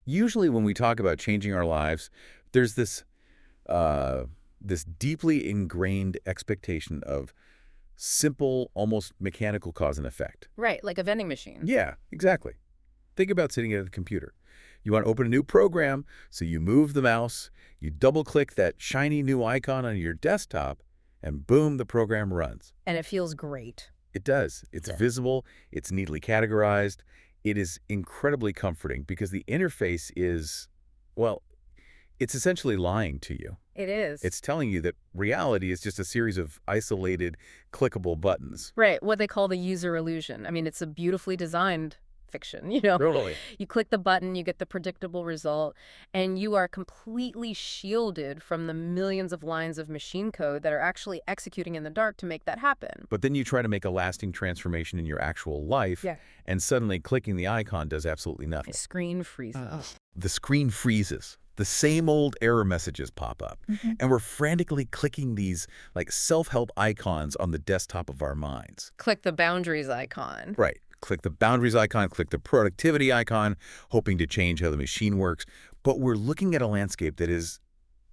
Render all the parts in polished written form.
Usually when we talk about changing our lives, there's this deeply ingrained expectation of simple, almost mechanical cause and effect. Right, like a vending machine. Yeah, exactly. Think about sitting at a computer. You want to open a new program, so you move the mouse, you double-click that shiny new icon on your desktop, and boom, the program runs. And it feels great. It does. It's visible, it's neatly categorized. It is incredibly comforting because the interface is, well, it's essentially lying to you. It is. It's telling you that reality is just a series of isolated, clickable buttons. Right, what they call the user illusion. I mean, it's a beautifully designed fiction, you know? Totally. You click the button, you get the predictable result, and you are completely shielded from the millions of lines of machine code that are actually executing in the dark to make that happen. But then you try to make a lasting transformation in your actual life, and suddenly clicking the icon does absolutely nothing. The screen freezes. The screen freezes. The same old error messages pop up. And we're frantically clicking these like self-help icons on the desktop of our minds. Click the boundaries icon. Right. Click the boundaries icon, click the productivity icon, hoping to change how the machine works. But we're looking at a landscape that is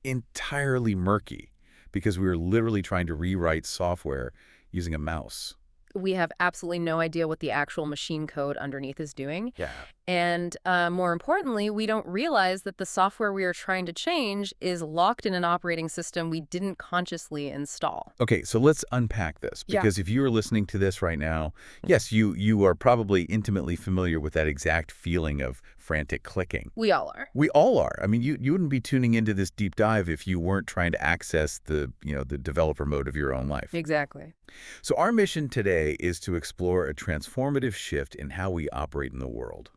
entirely murky because we're literally trying to rewrite software using a mouse. We have absolutely no idea what the actual machine code underneath is doing. Yeah. And more importantly, we don't realize that the software we are trying to change is locked in an operating system we didn't consciously install. Okay, so let's unpack this, because if you are listening to this right now, yes, you are probably intimately familiar with that exact feeling of frantic clicking. We all are. We all are. I mean, you wouldn't be tuning into this deep dive if you weren't trying to access the developer mode of your own life. Exactly. So our mission today is to explore a transformative shift in how we operate in the world.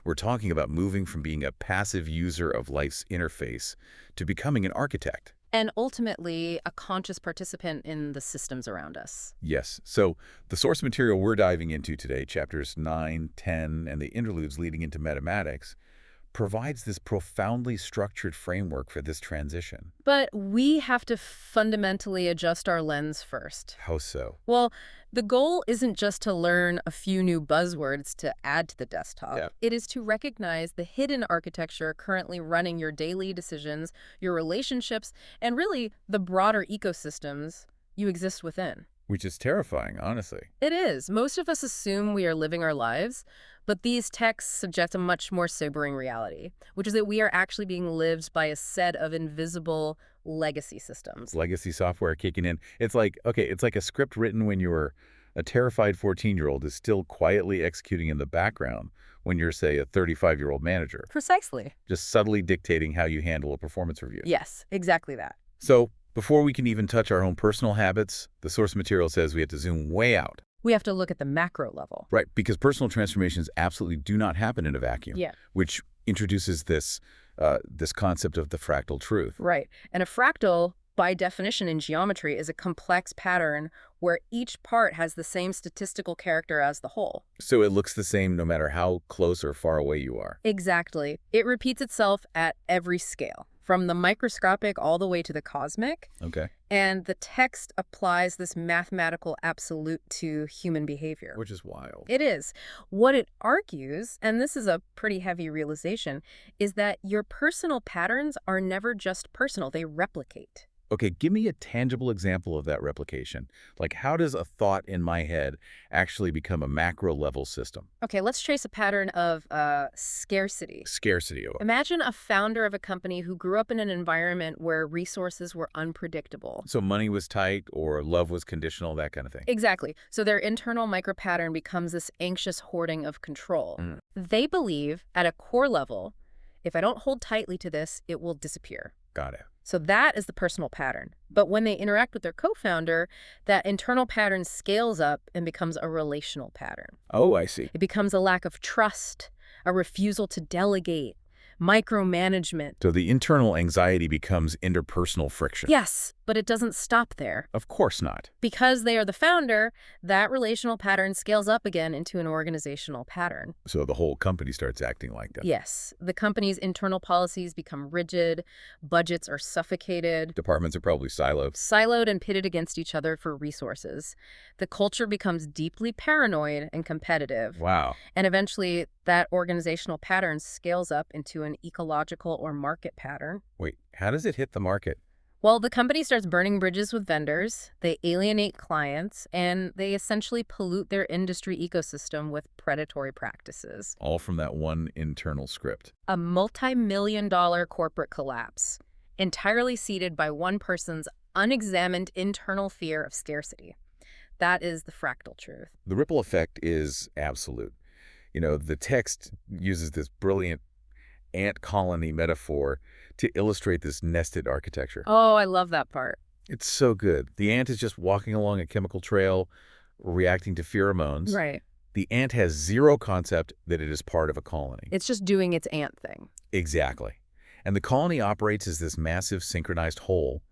We're talking about moving from being a passive user of life's interface to becoming an architect. And ultimately, a conscious participant in the systems around us. Yes. So the source material we're diving into today, chapters 9, 10, and the interludes leading into Meta-Matics, provides this profoundly structured framework for this transition. But we have to fundamentally adjust our lens first. How so? Well, the goal isn't just to learn a few new buzzwords to add to the desktop. Yeah. It is to recognize the hidden architecture currently running your daily decisions, your relationships, and really the broader ecosystems you exist within. Which is terrifying, honestly. It is. Most of us assume we are living our lives, but these texts suggest a much more sobering reality, which is that we are actually being lived by a set of invisible legacy systems. Legacy software kicking in. It's like, okay, it's like a script written when you were a terrified 14-year-old is still quietly executing in the background when you're, say, a 35-year-old manager. Precisely. Just subtly dictating how you handle a performance review. Yes, exactly that. So before we can even touch our own personal habits, the source material says we have to zoom way out. We have to look at the macro level. Right, because personal transformations absolutely do not happen in a vacuum. Yeah. Which introduces this concept of the fractal truth. Right. And a fractal, by definition in geometry, is a complex pattern where each part has the same statistical character as the whole. So it looks the same no matter how close or far away you are. Exactly. It repeats itself at every scale, from the microscopic all the way to the cosmic. Okay. And the text applies this mathematical absolute to human behavior. Which is wild. It is. What it argues, and this is a pretty heavy realization, is that your personal patterns are never just personal. They replicate. Okay, give me a tangible example of that replication. Like, how does a thought in my head actually become a macro-level system? Okay, let's trace a pattern of scarcity. Scarcity. Imagine a founder of a company who grew up in an environment where resources were unpredictable. So money was tight or love was conditional, that kind of thing. Exactly. So their internal micro-pattern becomes this anxious hoarding of control. They believe, at a core level, if I don't hold tightly to this, it will disappear. Got it. So that is the personal pattern. But when they interact with their co-founder, that internal pattern scales up and becomes a relational pattern. Oh, I see. It becomes a lack of trust, a refusal to delegate, micromanagement. So the internal anxiety becomes interpersonal friction. Yes, But it doesn't stop there. Of course not. Because they are the founder, that relational pattern scales up again into an organizational pattern. So the whole company starts acting like that. Yes, the company's internal policies become rigid, budgets are suffocated, Departments are probably siloed. siloed and pitted against each other for resources. The culture becomes deeply paranoid and competitive. Wow. And eventually, that organizational pattern scales up into an ecological or market pattern. Wait, how does it hit the market? Well, the company starts burning bridges with vendors, they alienate clients, and they essentially pollute their industry ecosystem with predatory practices. All from that one internal script. A multi-million-dollar corporate collapse, entirely seeded by one person's unexamined internal fear of scarcity. That is the fractal truth. The ripple effect is absolute. The text uses this brilliant ant colony metaphor to illustrate this nested architecture. Oh, I love that part. It's so good. The ant is just walking along a chemical trail, reacting to pheromones. Right. The ant has zero concept that it is part of a colony. It's just doing its ant thing. Exactly. And the colony operates as this massive synchronized whole,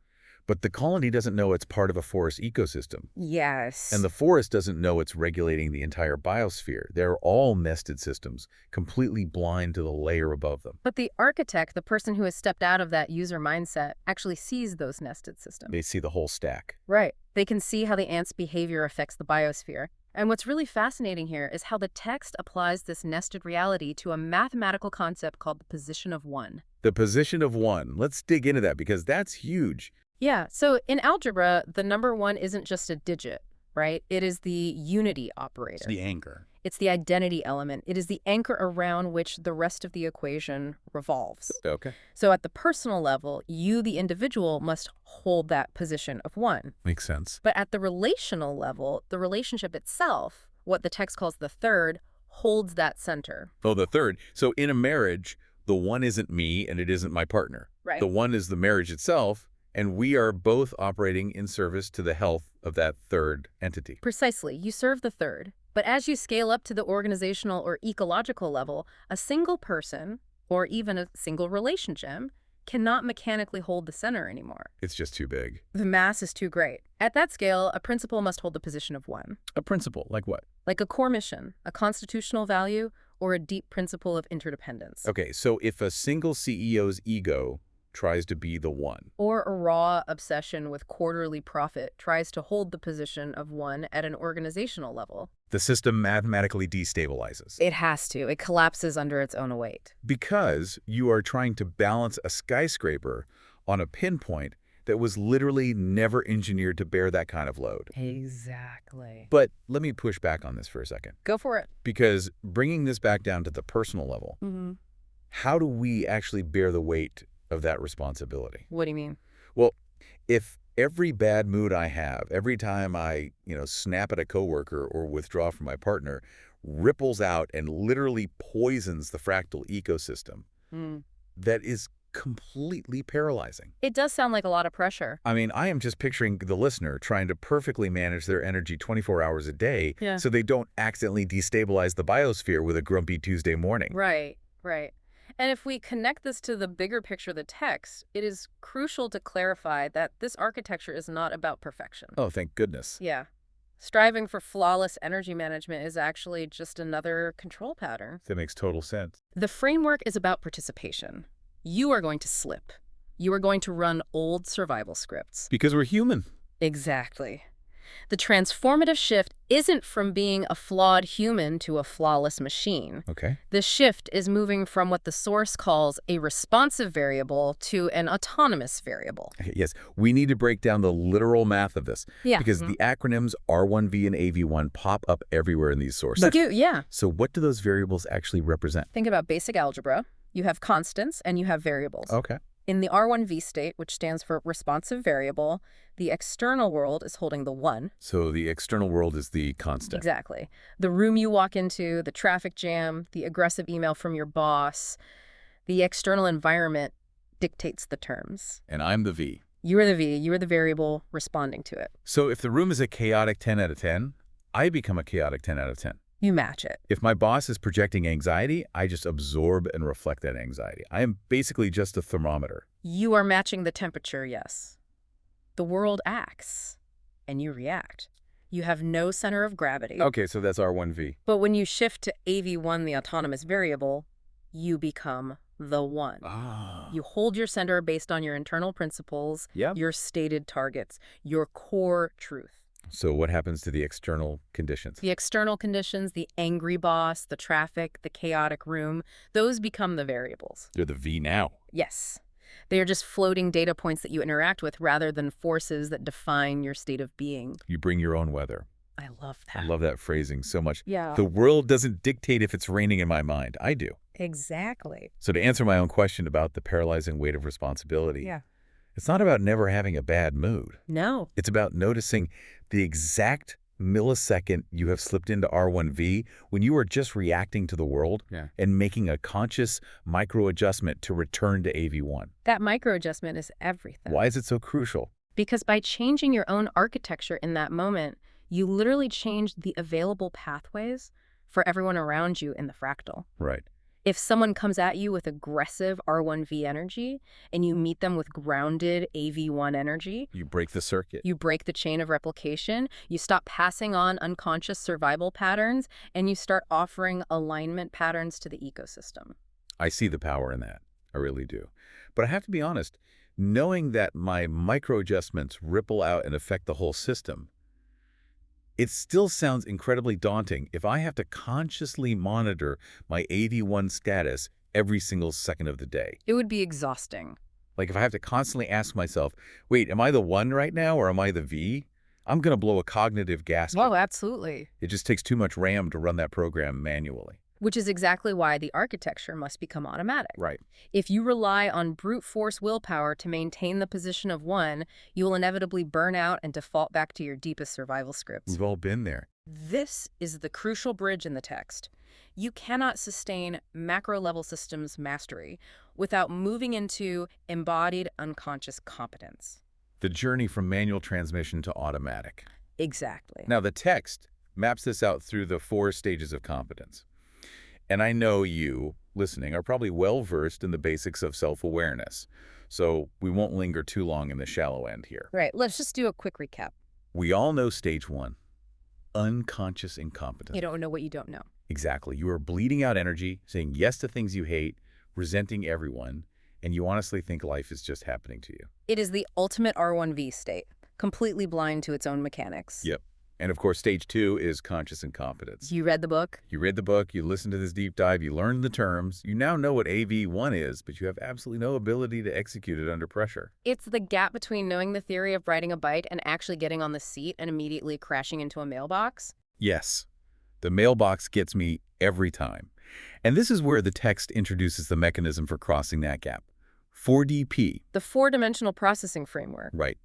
but the colony doesn't know it's part of a forest ecosystem. Yes. And the forest doesn't know it's regulating the entire biosphere. They're all nested systems, completely blind to the layer above them. But the architect, the person who has stepped out of that user mindset, actually sees those nested systems. They see the whole stack. Right. They can see how the ant's behavior affects the biosphere. And what's really fascinating here is how the text applies this nested reality to a mathematical concept called the position of one. The position of one. Let's dig into that because that's huge. Yeah, so in algebra, the number 1 isn't just a digit, right? It is the unity operator. It's the anchor. It's the identity element. It is the anchor around which the rest of the equation revolves. Okay. So at the personal level, you, the individual, must hold that position of 1. Makes sense. But at the relational level, the relationship itself, what the text calls the third, holds that center. Oh, the third. So in a marriage, the one isn't me and it isn't my partner. Right. The one is the marriage itself, and we are both operating in service to the health of that third entity. Precisely. You serve the third. But as you scale up to the organizational or ecological level, a single person, or even a single relationship, cannot mechanically hold the center anymore. It's just too big. The mass is too great. At that scale, a principle must hold the position of 1. A principle, like what? Like a core mission, a constitutional value, or a deep principle of interdependence. Okay, so if a single CEO's ego tries to be the one. Or a raw obsession with quarterly profit tries to hold the position of 1 at an organizational level. The system mathematically destabilizes. It has to. It collapses under its own weight. Because you are trying to balance a skyscraper on a pinpoint that was literally never engineered to bear that kind of load. Exactly. But let me push back on this for a second. Go for it. Because bringing this back down to the personal level, how do we actually bear the weight of that responsibility? What do you mean? Well, if every bad mood I have, every time I, snap at a coworker or withdraw from my partner, ripples out and literally poisons the fractal ecosystem, that is completely paralyzing. It does sound like a lot of pressure. I mean, I am just picturing the listener trying to perfectly manage their energy 24 hours a day so they don't accidentally destabilize the biosphere with a grumpy Tuesday morning. Right, right. And if we connect this to the bigger picture of the text, it is crucial to clarify that this architecture is not about perfection. Oh, thank goodness. Yeah. Striving for flawless energy management is actually just another control pattern. That makes total sense. The framework is about participation. You are going to slip. You are going to run old survival scripts. Because we're human. Exactly. The transformative shift isn't from being a flawed human to a flawless machine. Okay. The shift is moving from what the source calls a responsive variable to an autonomous variable. Okay, yes, we need to break down the literal math of this. Yeah. Because the acronyms R1V and AV1 pop up everywhere in these sources. Yeah. So what do those variables actually represent? Think about basic algebra. You have constants and you have variables. Okay. In the R1V state, which stands for responsive variable, the external world is holding the 1. So the external world is the constant. Exactly. The room you walk into, the traffic jam, the aggressive email from your boss, the external environment dictates the terms. And I'm the V. You are the V. You are the variable responding to it. So if the room is a chaotic 10 out of 10, I become a chaotic 10 out of 10. You match it. If my boss is projecting anxiety, I just absorb and reflect that anxiety. I am basically just a thermometer. You are matching the temperature, yes. The world acts, and you react. You have no center of gravity. Okay, so that's R1V. But when you shift to AV1, the autonomous variable, you become the one. Ah. You hold your center based on your internal principles, Yep. your stated targets, your core truth. So what happens to the external conditions? The external conditions, the angry boss, the traffic, the chaotic room, those become the variables. They're the V now. Yes. They are just floating data points that you interact with rather than forces that define your state of being. You bring your own weather. I love that. I love that phrasing so much. Yeah. The world doesn't dictate if it's raining in my mind. I do. Exactly. So to answer my own question about the paralyzing weight of responsibility, Yeah. it's not about never having a bad mood. No. It's about noticing the exact millisecond you have slipped into R1V when you are just reacting to the world and making a conscious micro-adjustment to return to AV1. That micro-adjustment is everything. Why is it so crucial? Because by changing your own architecture in that moment, you literally change the available pathways for everyone around you in the fractal. Right. If someone comes at you with aggressive R1V energy and you meet them with grounded AV1 energy, You break the circuit. you break the chain of replication, you stop passing on unconscious survival patterns, and you start offering alignment patterns to the ecosystem. I see the power in that. I really do. But I have to be honest, knowing that my micro-adjustments ripple out and affect the whole system, it still sounds incredibly daunting if I have to consciously monitor my AV1 status every single second of the day. It would be exhausting. Like if I have to constantly ask myself, wait, am I the 1 right now or am I the V? I'm going to blow a cognitive gasket. Well, absolutely. It just takes too much RAM to run that program manually. Which is exactly why the architecture must become automatic. Right. If you rely on brute force willpower to maintain the position of 1, you will inevitably burn out and default back to your deepest survival scripts. We've all been there. This is the crucial bridge in the text. You cannot sustain macro-level systems mastery without moving into embodied unconscious competence. The journey from manual transmission to automatic. Exactly. Now, the text maps this out through the 4 stages of competence. And I know you, listening, are probably well-versed in the basics of self-awareness, so we won't linger too long in the shallow end here. Right. Let's just do a quick recap. We all know stage 1, unconscious incompetence. You don't know what you don't know. Exactly. You are bleeding out energy, saying yes to things you hate, resenting everyone, and you honestly think life is just happening to you. It is the ultimate R1V state, completely blind to its own mechanics. Yep. And of course, stage 2 is conscious incompetence. You read the book? You read the book, you listened to this deep dive, you learned the terms, you now know what AV1 is, but you have absolutely no ability to execute it under pressure. It's the gap between knowing the theory of riding a bike and actually getting on the seat and immediately crashing into a mailbox. Yes, the mailbox gets me every time. And this is where the text introduces the mechanism for crossing that gap. 4DP. The four-dimensional processing framework. Right.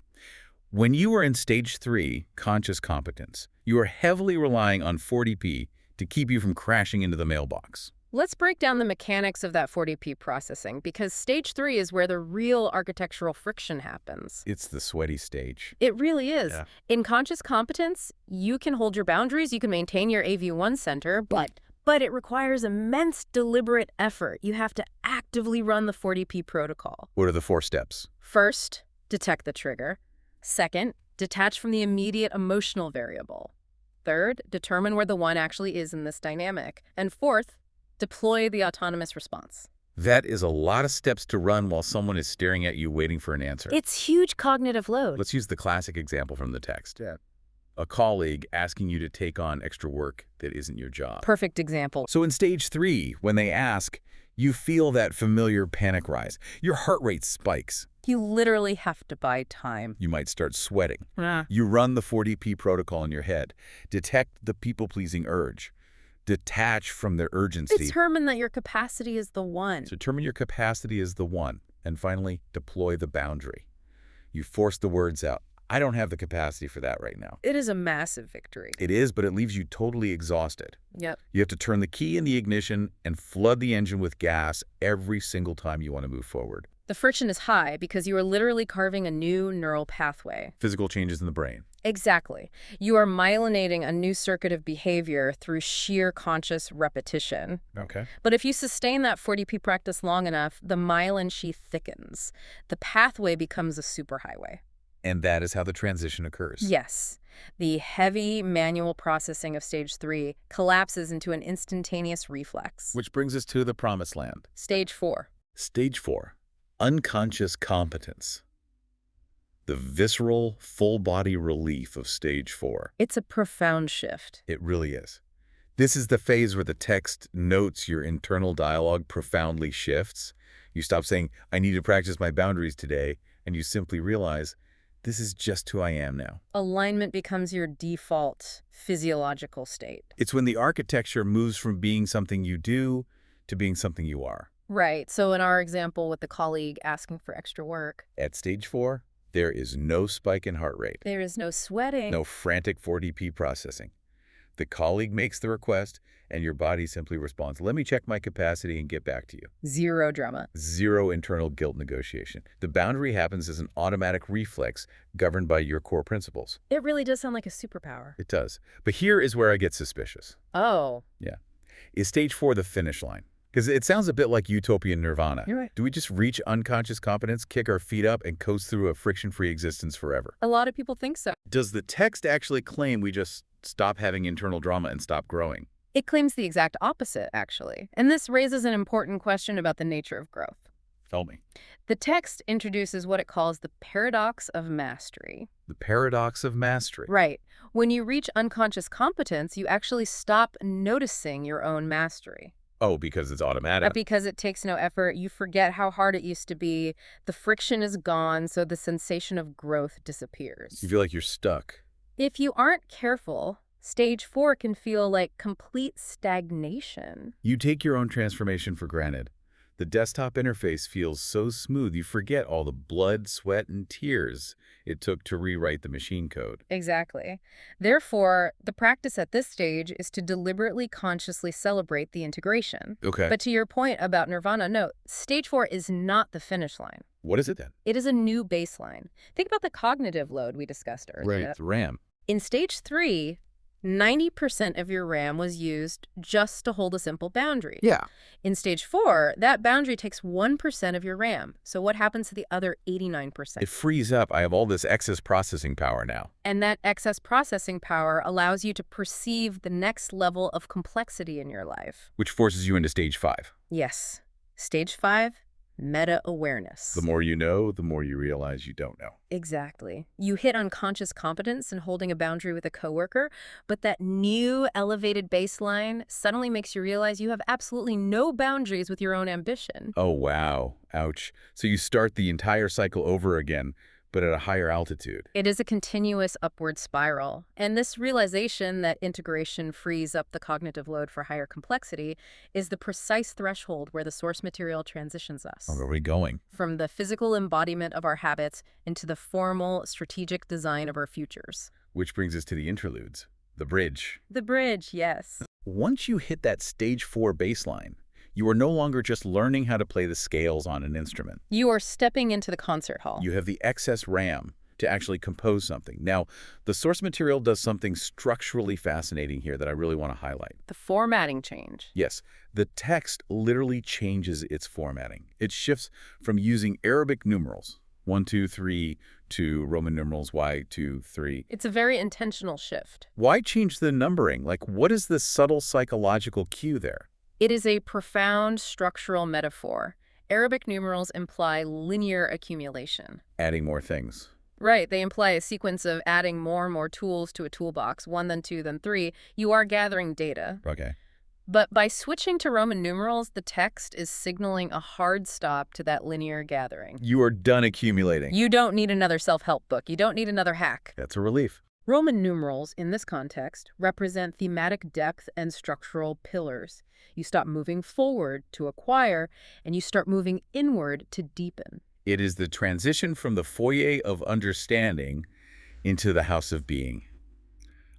When you are in stage 3, conscious competence, you are heavily relying on 4DP to keep you from crashing into the mailbox. Let's break down the mechanics of that 4DP processing, because stage 3 is where the real architectural friction happens. It's the sweaty stage. It really is. Yeah. In conscious competence, you can hold your boundaries, you can maintain your AV1 center, but it requires immense deliberate effort. You have to actively run the 4DP protocol. What are the 4 steps? First, detect the trigger. Second, detach from the immediate emotional variable. Third, determine where the 1 actually is in this dynamic. And fourth, deploy the autonomous response. That is a lot of steps to run while someone is staring at you waiting for an answer. It's huge cognitive load. Let's use the classic example from the text. A colleague asking you to take on extra work that isn't your job. Perfect example. So in stage 3, when they ask, you feel that familiar panic rise. Your heart rate spikes. You literally have to buy time. You might start sweating. You run the 4DP protocol in your head. Detect the people-pleasing urge. Detach from their urgency. Determine that your capacity is the 1. Determine your capacity is the 1. And finally, deploy the boundary. You force the words out. I don't have the capacity for that right now. It is a massive victory. It is, but it leaves you totally exhausted. Yep. You have to turn the key in the ignition and flood the engine with gas every single time you want to move forward. The friction is high because you are literally carving a new neural pathway. Physical changes in the brain. Exactly. You are myelinating a new circuit of behavior through sheer conscious repetition. Okay. But if you sustain that 4DP practice long enough, the myelin sheath thickens. The pathway becomes a superhighway. And that is how the transition occurs. Yes. The heavy manual processing of stage 3 collapses into an instantaneous reflex. Which brings us to the promised land. Stage 4. Stage 4, unconscious competence. The visceral, full-body relief of stage 4. It's a profound shift. It really is. This is the phase where the text notes your internal dialogue profoundly shifts. You stop saying, I need to practice my boundaries today, and you simply realize, this is just who I am now. Alignment becomes your default physiological state. It's when the architecture moves from being something you do to being something you are. Right. So in our example with the colleague asking for extra work, At stage 4, there is no spike in heart rate, there is no sweating. no frantic 4DP processing. The colleague makes the request, and your body simply responds, let me check my capacity and get back to you. Zero drama. Zero internal guilt negotiation. The boundary happens as an automatic reflex governed by your core principles. It really does sound like a superpower. It does. But here is where I get suspicious. Oh. Yeah. Is stage 4 the finish line? Because it sounds a bit like utopian nirvana. You're right. Do we just reach unconscious competence, kick our feet up, and coast through a friction-free existence forever? A lot of people think so. Does the text actually claim we just stop having internal drama and stop growing? It claims the exact opposite, actually. And this raises an important question about the nature of growth. Tell me. The text introduces what it calls the paradox of mastery. The paradox of mastery. Right. When you reach unconscious competence, you actually stop noticing your own mastery. Oh, because it's automatic. Because it takes no effort. You forget how hard it used to be. The friction is gone, so the sensation of growth disappears. You feel like you're stuck. If you aren't careful, stage 4 can feel like complete stagnation. You take your own transformation for granted. The desktop interface feels so smooth you forget all the blood, sweat, and tears it took to rewrite the machine code. Exactly. Therefore, the practice at this stage is to deliberately consciously celebrate the integration. Okay. But to your point about nirvana, no, stage 4 is not the finish line. What is it then? It is a new baseline. Think about the cognitive load we discussed earlier. Right, the RAM. In stage 3, 90% of your RAM was used just to hold a simple boundary. Yeah. In stage 4, that boundary takes 1% of your RAM. So what happens to the other 89%? It frees up. I have all this excess processing power now. And that excess processing power allows you to perceive the next level of complexity in your life. Which forces you into stage 5. Yes. Stage 5, meta-awareness. The more you know, the more you realize you don't know. Exactly. You hit unconscious competence in holding a boundary with a coworker, but that new elevated baseline suddenly makes you realize you have absolutely no boundaries with your own ambition. Oh, wow. Ouch. So you start the entire cycle over again, but at a higher altitude. It is a continuous upward spiral. And this realization that integration frees up the cognitive load for higher complexity is the precise threshold where the source material transitions us. Where are we going? From the physical embodiment of our habits into the formal, strategic design of our futures. Which brings us to the interludes, the bridge. The bridge, yes. Once you hit that stage 4 baseline, you are no longer just learning how to play the scales on an instrument. You are stepping into the concert hall. You have the excess RAM to actually compose something. Now, the source material does something structurally fascinating here that I really want to highlight. The formatting change. Yes, the text literally changes its formatting. It shifts from using Arabic numerals, 1, 2, 3, to Roman numerals, Y, 2, 3. It's a very intentional shift. Why change the numbering? Like, what is the subtle psychological cue there? It is a profound structural metaphor. Arabic numerals imply linear accumulation. Adding more things. Right, they imply a sequence of adding more and more tools to a toolbox, 1, then 2, then 3. You are gathering data. Okay. But by switching to Roman numerals, the text is signaling a hard stop to that linear gathering. You are done accumulating. You don't need another self-help book. You don't need another hack. That's a relief. Roman numerals, in this context, represent thematic depth and structural pillars. You stop moving forward to acquire, and you start moving inward to deepen. It is the transition from the foyer of understanding into the house of being.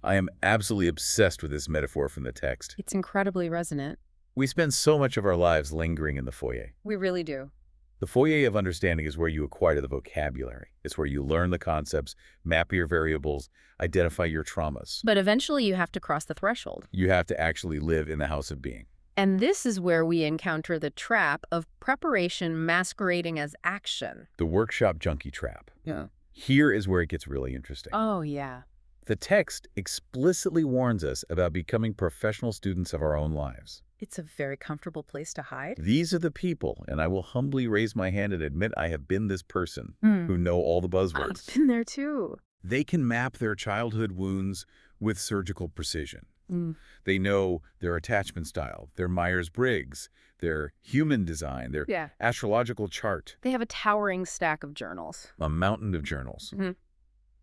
I am absolutely obsessed with this metaphor from the text. It's incredibly resonant. We spend so much of our lives lingering in the foyer. We really do. The foyer of understanding is where you acquire the vocabulary. It's where you learn the concepts, map your variables, identify your traumas. But eventually you have to cross the threshold. You have to actually live in the house of being. And this is where we encounter the trap of preparation masquerading as action. The workshop junkie trap. Yeah. Here is where it gets really interesting. Oh, yeah. The text explicitly warns us about becoming professional students of our own lives. It's a very comfortable place to hide. These are the people, and I will humbly raise my hand and admit I have been this person, Hmm. who know all the I've buzzwords. been there too. They can map their childhood wounds with surgical precision. Mm. They know their attachment style, their Myers-Briggs, their human design, their Yeah. astrological chart, They have a towering stack of journals. a mountain of journals. Mhm.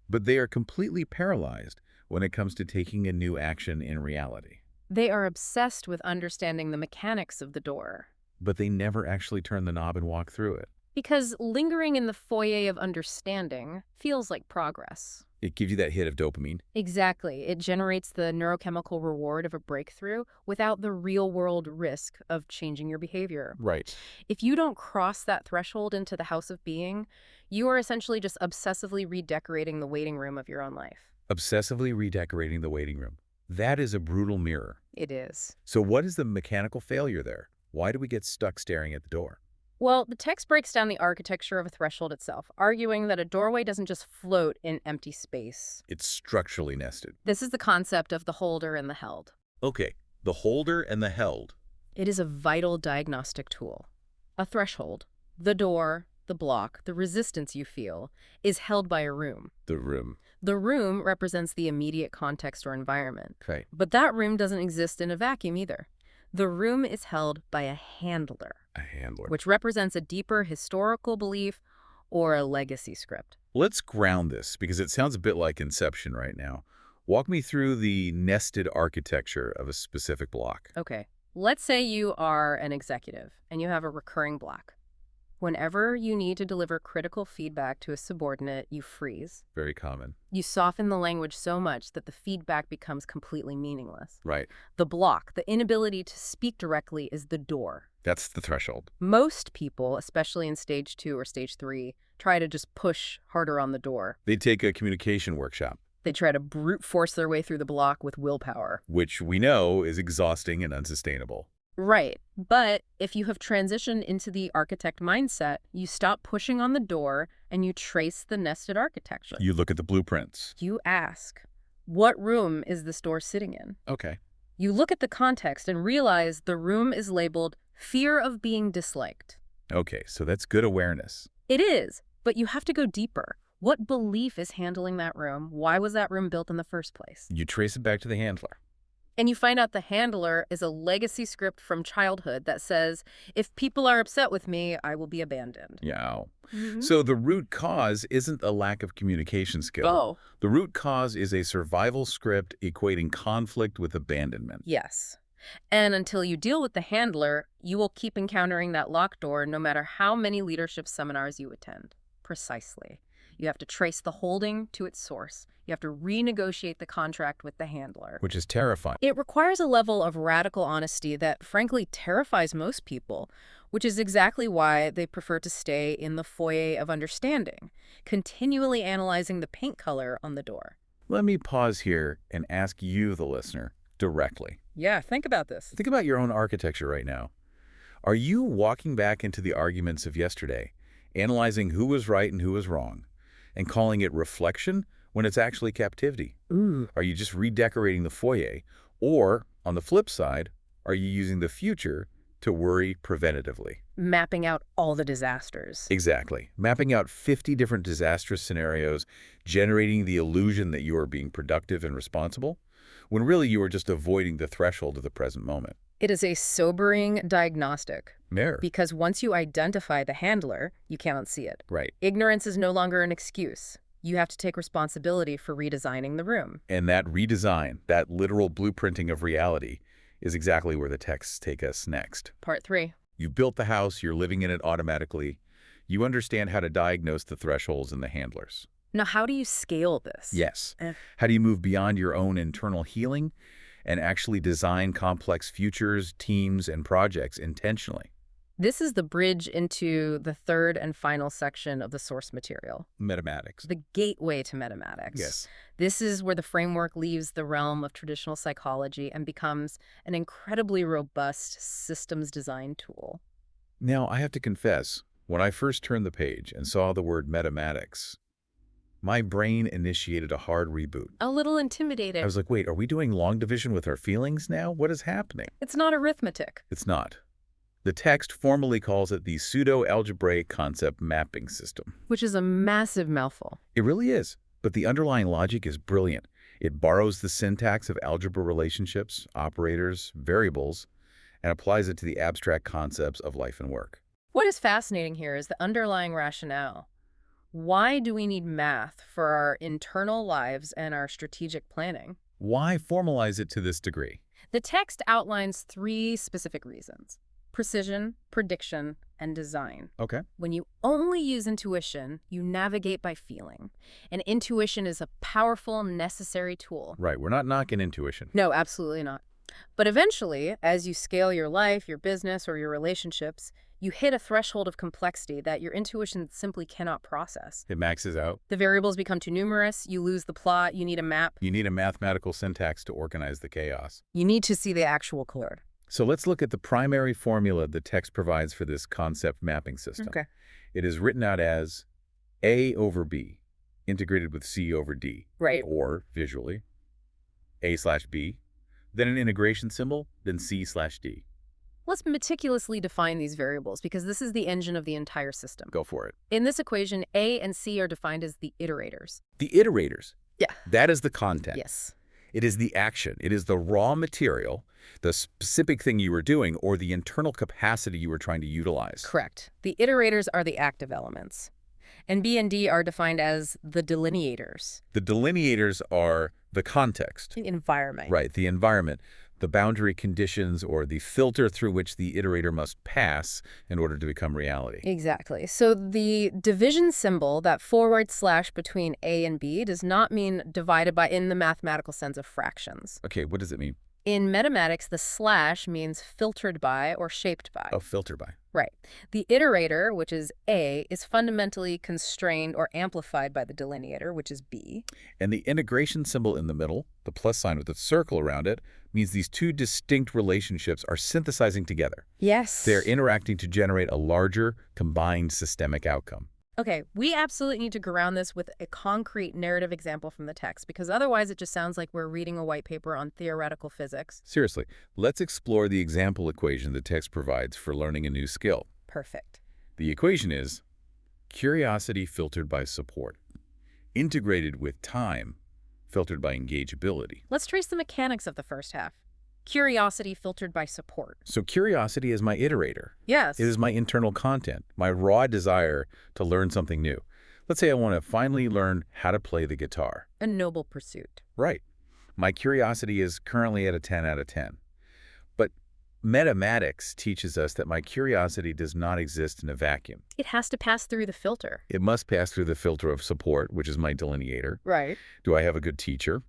But they are completely paralyzed when it comes to taking a new action in reality. They are obsessed with understanding the mechanics of the door. But they never actually turn the knob and walk through it. Because lingering in the foyer of understanding feels like progress. It gives you that hit of dopamine. Exactly. It generates the neurochemical reward of a breakthrough without the real-world risk of changing your behavior. Right. If you don't cross that threshold into the house of being, you are essentially just obsessively redecorating the waiting room of your own life. Obsessively redecorating the waiting room. That is a brutal mirror. It is. So what is the mechanical failure there? Why do we get stuck staring at the door? Well, the text breaks down the architecture of a threshold itself, arguing that a doorway doesn't just float in empty space. It's structurally nested. This is the concept of the holder and the held. Okay, the holder and the held. It is a vital diagnostic tool. A threshold, the door, the block, the resistance you feel, is held by a room. The room. The room represents the immediate context or environment. Okay. But that room doesn't exist in a vacuum either. The room is held by a handler, A handler. which represents a deeper historical belief or a legacy script. Let's ground this, because it sounds a bit like Inception right now. Walk me through the nested architecture of a specific block. Okay, let's say you are an executive and you have a recurring block. Whenever you need to deliver critical feedback to a subordinate, you freeze. Very common. You soften the language so much that the feedback becomes completely meaningless. Right. The block, the inability to speak directly, is the door. That's the threshold. Most people, especially in stage 2 or stage 3, try to just push harder on the door. They take a communication workshop, They try to brute force their way through the block with willpower. which we know is exhausting and unsustainable. Right. But if you have transitioned into the architect mindset, you stop pushing on the door and you trace the nested architecture. You look at the blueprints. You ask, what room is this door sitting in? Okay. You look at the context and realize the room is labeled fear of being disliked. Okay, so that's good awareness. It is, but you have to go deeper. What belief is handling that room? Why was that room built in the first place? You trace it back to the handler. And you find out the handler is a legacy script from childhood that says, if people are upset with me, I will be abandoned. Yeah. Mhm. So the root cause isn't a lack of communication skill. Oh, The root cause is a survival script equating conflict with abandonment. yes. And until you deal with the handler, you will keep encountering that locked door no matter how many leadership seminars you attend. Precisely. You have to trace the holding to its source. You have to renegotiate the contract with the handler. Which is terrifying. It requires a level of radical honesty that frankly terrifies most people, which is exactly why they prefer to stay in the foyer of understanding, continually analyzing the paint color on the door. Let me pause here and ask you, the listener, directly. Yeah, think about this. Think about your own architecture right now. Are you walking back into the arguments of yesterday, analyzing who was right and who was wrong, and calling it reflection when it's actually captivity? Ooh. Are you just redecorating the foyer? Or, on the flip side, are you using the future to worry preventatively? Mapping out all the disasters. Exactly. Mapping out 50 different disastrous scenarios, generating the illusion that you are being productive and responsible, when really you are just avoiding the threshold of the present moment. It is a sobering diagnostic Mirror. because once you identify the handler, you cannot see it. Right. Ignorance is no longer an excuse. You have to take responsibility for redesigning the room. And that redesign, that literal blueprinting of reality, is exactly where the texts take us next. Part 3. You built the house, you're living in it automatically. You understand how to diagnose the thresholds and the handlers. Now, how do you scale this? Yes. Eh. How do you move beyond your own internal healing and actually design complex futures, teams, and projects intentionally? This is the bridge into the third and final section of the source material, Meta-Matics. the gateway to Meta-Matics. Yes. This is where the framework leaves the realm of traditional psychology and becomes an incredibly robust systems design tool. Now, I have to confess, when I first turned the page and saw the word Meta-Matics, My brain initiated a hard reboot. A little intimidating. I was like, wait, are we doing long division with our feelings now? What is happening? It's not arithmetic. It's not. The text formally calls it the pseudo-algebraic concept mapping system. Which is a massive mouthful. It really is, but the underlying logic is brilliant. It borrows the syntax of algebra relationships, operators, variables, and applies it to the abstract concepts of life and work. What is fascinating here is the underlying rationale. Why do we need math for our internal lives and our strategic planning? Why formalize it to this degree? The text outlines 3 specific reasons: precision, prediction, and design. Okay. When you only use intuition, you navigate by feeling. And intuition is a powerful, necessary tool. Right, we're not knocking intuition. No, absolutely not. But eventually, as you scale your life, your business, or your relationships, you hit a threshold of complexity that your intuition simply cannot process. It maxes out. The variables become too numerous, you lose the plot, you need a map. You need a mathematical syntax to organize the chaos. You need to see the actual code. So let's look at the primary formula the text provides for this concept mapping system. Okay. It is written out as A over B, integrated with C over D. Right. Or, visually, A/B, then an integration symbol, then C/D. Let's meticulously define these variables because this is the engine of the entire system. Go for it. In this equation, A and C are defined as the iterators. The iterators. Yeah. That is the content. Yes. It is the action. It is the raw material, the specific thing you were doing, or the internal capacity you were trying to utilize. Correct. The iterators are the active elements. And B and D are defined as the delineators. The delineators are the context. The environment. Right, the environment, the boundary conditions, or the filter through which the iterator must pass in order to become reality. Exactly. So the division symbol, that forward slash between A and B, does not mean divided by in the mathematical sense of fractions. Okay, what does it mean? In Meta-Matics, the slash means filtered by or shaped by. Oh, filter by. Right. The iterator, which is A, is fundamentally constrained or amplified by the delineator, which is B. And the integration symbol in the middle, the plus sign with a circle around it, means these two distinct relationships are synthesizing together. Yes. They're interacting to generate a larger, combined systemic outcome. Okay, we absolutely need to ground this with a concrete narrative example from the text, because otherwise it just sounds like we're reading a white paper on theoretical physics. Seriously, let's explore the example equation the text provides for learning a new skill. Perfect. The equation is curiosity filtered by support, integrated with time filtered by engageability. Let's trace the mechanics of the first half. Curiosity filtered by support. So curiosity is my iterator. Yes. It is my internal content, my raw desire to learn something new. Let's say I want to finally learn how to play the guitar. A noble pursuit. Right. My curiosity is currently at a 10 out of 10. But Meta-Matics teaches us that my curiosity does not exist in a vacuum. It has to pass through the filter. It must pass through the filter of support, which is my delineator. Right. Do I have a good teacher?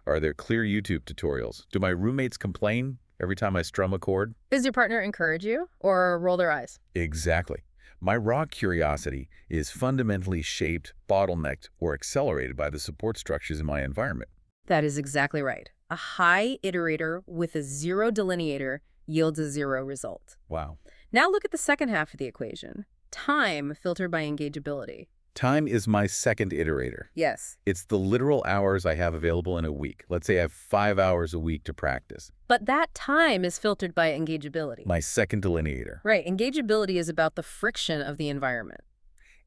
Are there clear YouTube tutorials? Do my roommates complain every time I strum a chord? Does your partner encourage you or roll their eyes? Exactly. My raw curiosity is fundamentally shaped, bottlenecked, or accelerated by the support structures in my environment. That is exactly right. A high iterator with a 0 delineator yields a 0 result. Wow. Now look at the second half of the equation. Time filtered by engageability. Time is my second iterator. Yes. It's the literal hours I have available in a week. Let's say I have 5 hours a week to practice. But that time is filtered by engageability. My second delineator. Right. Engageability is about the friction of the environment.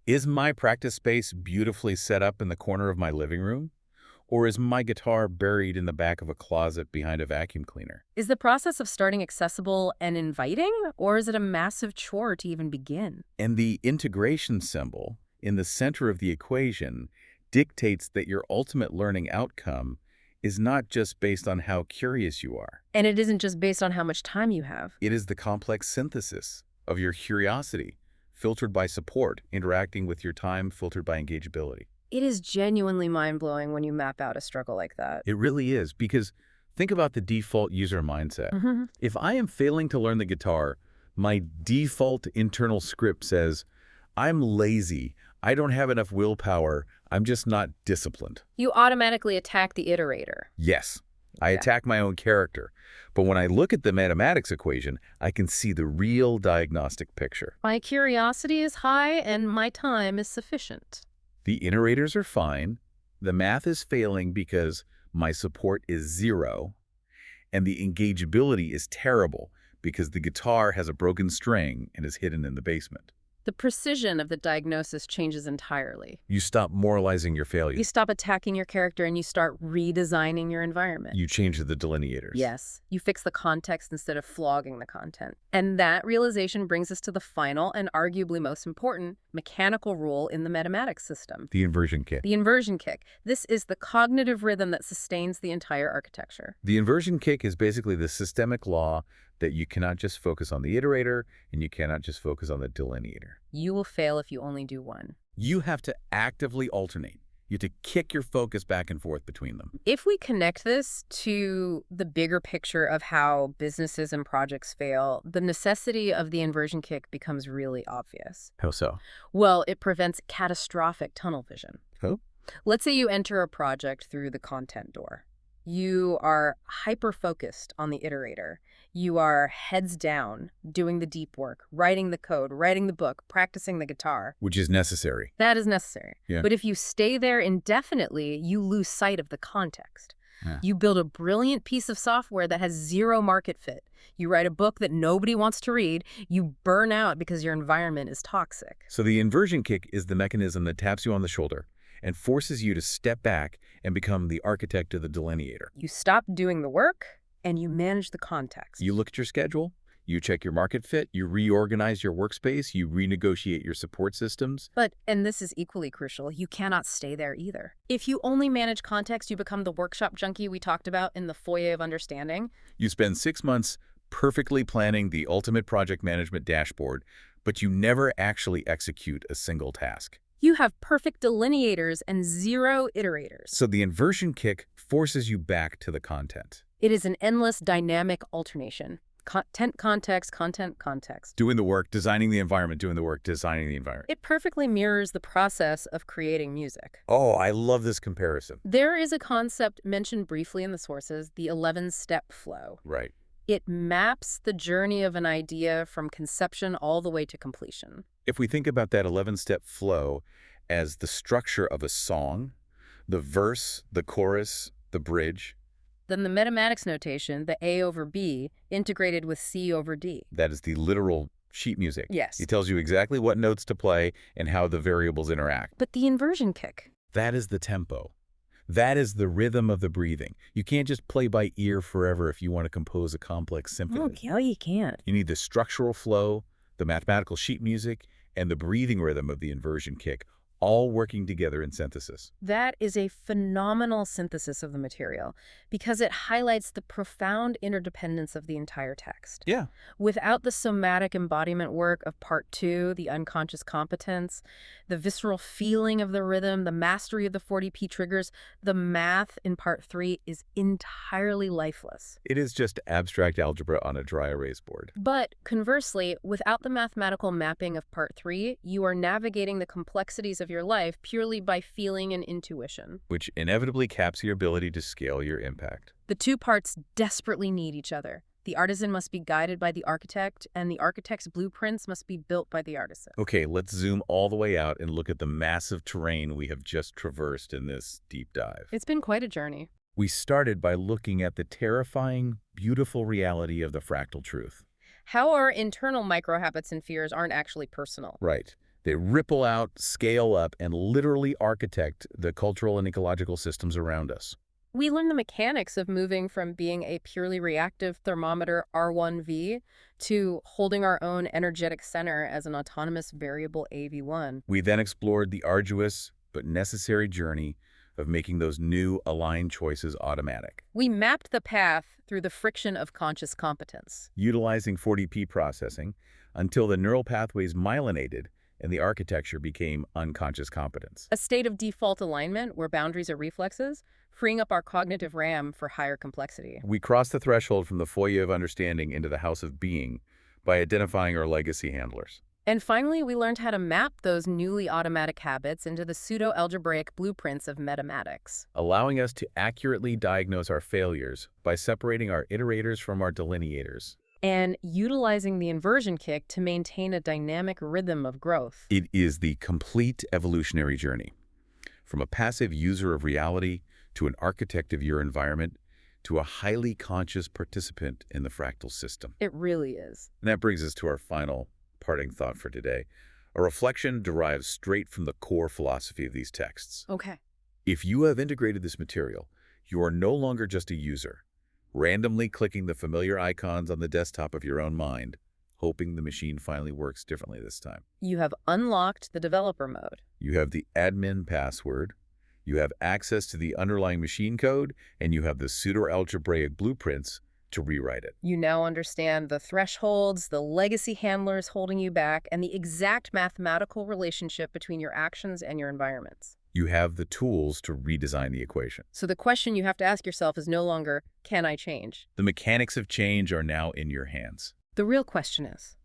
Is my practice space beautifully set up in the corner of my living room? Or is my guitar buried in the back of a closet behind a vacuum cleaner? Is the process of starting accessible and inviting, or is it a massive chore to even begin? And the integration symbol in the center of the equation dictates that your ultimate learning outcome is not just based on how curious you are. And it isn't just based on how much time you have. It is the complex synthesis of your curiosity, filtered by support, interacting with your time, filtered by engageability. It is genuinely mind-blowing when you map out a struggle like that. It really is, because think about the default user mindset. Mm-hmm. If I am failing to learn the guitar, my default internal script says, I'm lazy, I don't have enough willpower, I'm just not disciplined. You automatically attack the iterator. Yes, I Yeah. attack my own character. But when I look at the Meta-Matics equation, I can see the real diagnostic picture. My curiosity is high and my time is sufficient. The iterators are fine. The math is failing because my support is 0. And the engageability is terrible because the guitar has a broken string and is hidden in the basement. The precision of the diagnosis changes entirely. You stop moralizing your You failures. stop attacking your character and you start redesigning your environment. You change the delineators. Yes, you fix the context instead of flogging the content. And that realization brings us to the final and arguably most important mechanical rule in the Meta-Matics system. The inversion kick. The inversion kick. This is the cognitive rhythm that sustains the entire architecture. The inversion kick is basically the systemic law that you cannot just focus on the iterator and you cannot just focus on the delineator. You will fail if you only do one. You have to actively alternate. You have to kick your focus back and forth between them. If we connect this to the bigger picture of how businesses and projects fail, the necessity of the inversion kick becomes really obvious. How so? Well, it prevents catastrophic tunnel vision. Oh? Let's say you enter a project through the content door. You are hyper-focused on the iterator. You are heads down, doing the deep work, writing the code, writing the book, practicing the guitar. Which is necessary. That is necessary. Yeah. But if you stay there indefinitely, you lose sight of the context. Yeah. You build a brilliant piece of software that has 0 market fit. You write a book that nobody wants to read. You burn out because your environment is toxic. So the inversion kick is the mechanism that taps you on the shoulder and forces you to step back and become the architect of the delineator. You stop doing the work and you manage the context. You look at your schedule, you check your market fit, you reorganize your workspace, you renegotiate your support systems. But, and this is equally crucial, you cannot stay there either. If you only manage context, you become the workshop junkie we talked about in the Foyer of Understanding. You spend 6 months perfectly planning the ultimate project management dashboard, but you never actually execute a single task. You have perfect delineators and 0 iterators. So the inversion kick forces you back to the content. It is an endless dynamic alternation. Content, context, content, context. Doing the work, designing the environment, doing the work, designing the environment. It perfectly mirrors the process of creating music. Oh, I love this comparison. There is a concept mentioned briefly in the sources, the 11-step flow. Right. It maps the journey of an idea from conception all the way to completion. If we think about that 11-step flow as the structure of a song, the verse, the chorus, the bridge. Then the Meta-Matics notation, the A over B, integrated with C over D. That is the literal sheet music. Yes. It tells you exactly what notes to play and how the variables interact. But the inversion kick. That is the tempo. That is the rhythm of the breathing. You can't just play by ear forever if you want to compose a complex symphony. Okay, you can't. You need the structural flow, the mathematical sheet music, and the breathing rhythm of the inversion kick, all working together in synthesis. That is a phenomenal synthesis of the material because it highlights the profound interdependence of the entire text. Yeah. Without the somatic embodiment work of part 2, the unconscious competence, the visceral feeling of the rhythm, the mastery of the 40p triggers, the math in part 3 is entirely lifeless. It is just abstract algebra on a dry erase board. But conversely, without the mathematical mapping of part 3, you are navigating the complexities of your life purely by feeling and intuition. Which inevitably caps your ability to scale your impact. The 2 parts desperately need each other. The artisan must be guided by the architect, and the architect's blueprints must be built by the artisan. Okay, let's zoom all the way out and look at the massive terrain we have just traversed in this deep dive. It's been quite a journey. We started by looking at the terrifying, beautiful reality of the fractal truth. How our internal micro-habits and fears aren't actually personal. Right. They ripple out, scale up, and literally architect the cultural and ecological systems around us. We learn the mechanics of moving from being a purely reactive thermometer R1V to holding our own energetic center as an autonomous variable AV1. We then explored the arduous but necessary journey of making those new aligned choices automatic. We mapped the path through the friction of conscious competence. Utilizing 40p processing until the neural pathways myelinated and the architecture became unconscious competence. A state of default alignment where boundaries are reflexes, freeing up our cognitive RAM for higher complexity. We crossed the threshold from the Foyer of Understanding into the House of Being by identifying our legacy handlers. And finally, we learned how to map those newly automatic habits into the pseudo-algebraic blueprints of Meta-Matics, allowing us to accurately diagnose our failures by separating our iterators from our delineators. And utilizing the inversion kick to maintain a dynamic rhythm of growth. It is the complete evolutionary journey. from a passive user of reality to an architect of your environment to a highly conscious participant in the fractal system. It really is. And that brings us to our final parting thought for today. A reflection derives straight from the core philosophy of these texts. Okay. If you have integrated this material, you are no longer just a user, randomly clicking the familiar icons on the desktop of your own mind, hoping the machine finally works differently this time. You have unlocked the developer mode. You have the admin password, you have access to the underlying machine code, and you have the pseudo-algebraic blueprints to rewrite it. You now understand the thresholds, the legacy handlers holding you back, and the exact mathematical relationship between your actions and your environments. You have the tools to redesign the equation. So the question you have to ask yourself is no longer, can I change? The mechanics of change are now in your hands. The real question is,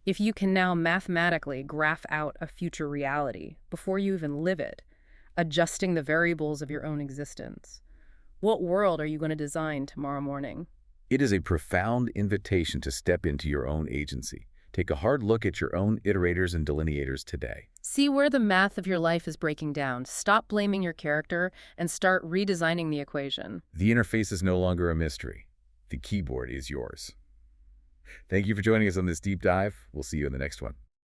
if you can now mathematically graph out a future reality before you even live it, adjusting the variables of your own existence, what world are you going to design tomorrow morning? It is a profound invitation to step into your own agency. Take a hard look at your own iterators and delineators today. See where the math of your life is breaking down. Stop blaming your character and start redesigning the equation. The interface is no longer a mystery. The keyboard is yours. Thank you for joining us on this deep dive. We'll see you in the next one.